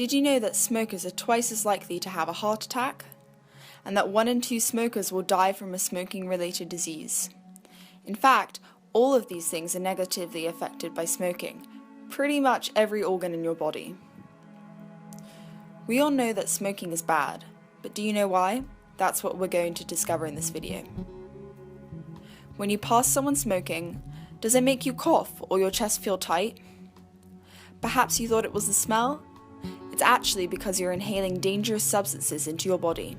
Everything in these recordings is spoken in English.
Did you know that smokers are twice as likely to have a heart attack? And that 1 in 2 smokers will die from a smoking-related disease? In fact, all of these things are negatively affected by smoking, pretty much every organ in your body. We all know that smoking is bad, but do you know why? That's what we're going to discover in this video. When you pass someone smoking, does it make you cough or your chest feel tight? Perhaps you thought it was the smell? It's actually because you're inhaling dangerous substances into your body.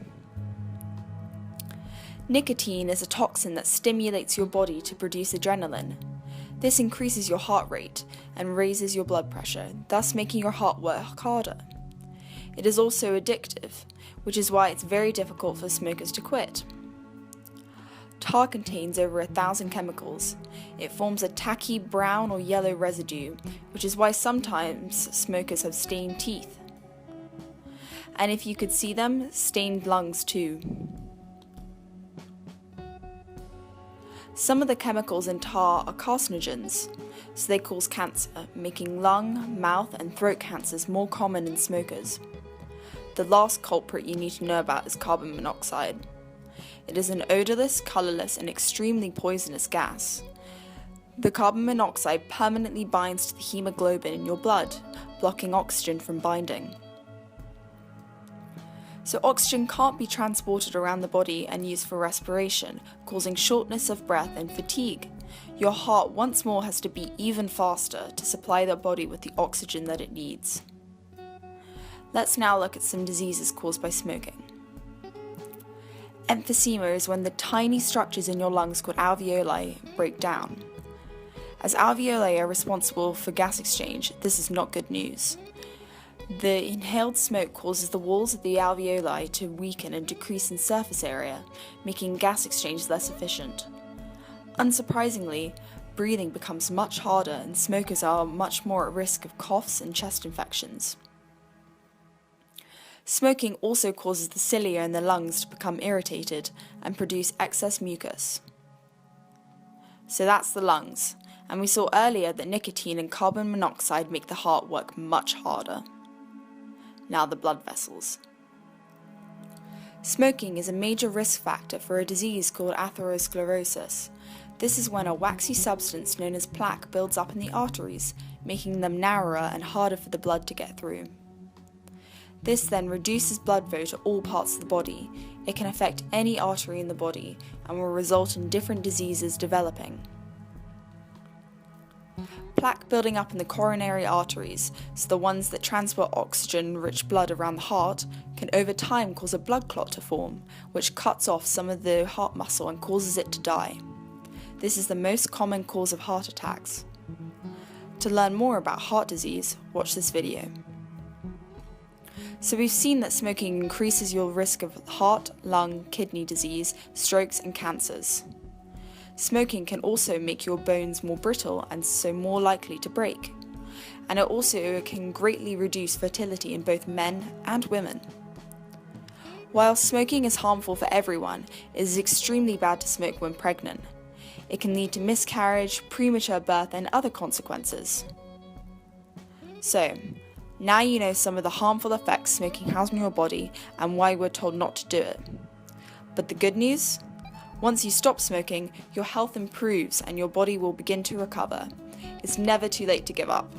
Nicotine is a toxin that stimulates your body to produce adrenaline. This increases your heart rate and raises your blood pressure, thus making your heart work harder. It is also addictive, which is why it's very difficult for smokers to quit. Tar contains over 1,000 chemicals. It forms a tacky brown or yellow residue, which is why sometimes smokers have stained teeth. And if you could see them, stained lungs too. Some of the chemicals in tar are carcinogens, so they cause cancer, making lung, mouth, and throat cancers more common in smokers. The last culprit you need to know about is carbon monoxide. It is an odorless, colourless, and extremely poisonous gas. The carbon monoxide permanently binds to the hemoglobin in your blood, blocking oxygen from binding. So oxygen can't be transported around the body and used for respiration, causing shortness of breath and fatigue. Your heart once more has to beat even faster to supply the body with the oxygen that it needs. Let's now look at some diseases caused by smoking. Emphysema is when the tiny structures in your lungs called alveoli break down. As alveoli are responsible for gas exchange, this is not good news. The inhaled smoke causes the walls of the alveoli to weaken and decrease in surface area, making gas exchange less efficient. Unsurprisingly, breathing becomes much harder and smokers are much more at risk of coughs and chest infections. Smoking also causes the cilia in the lungs to become irritated and produce excess mucus. So that's the lungs, and we saw earlier that nicotine and carbon monoxide make the heart work much harder. Now the blood vessels. Smoking is a major risk factor for a disease called atherosclerosis. This is when a waxy substance known as plaque builds up in the arteries, making them narrower and harder for the blood to get through. This then reduces blood flow to all parts of the body. It can affect any artery in the body and will result in different diseases developing. Plaque building up in the coronary arteries, so the ones that transport oxygen-rich blood around the heart, can over time cause a blood clot to form, which cuts off some of the heart muscle and causes it to die. This is the most common cause of heart attacks. To learn more about heart disease, watch this video. So we've seen that smoking increases your risk of heart, lung, kidney disease, strokes, and cancers. Smoking can also make your bones more brittle and so more likely to break. And it also can greatly reduce fertility in both men and women. While smoking is harmful for everyone, it is extremely bad to smoke when pregnant. It can lead to miscarriage, premature birth, and other consequences. So, now you know some of the harmful effects smoking has on your body and why we're told not to do it. But the good news? Once you stop smoking, your health improves and your body will begin to recover. It's never too late to give up.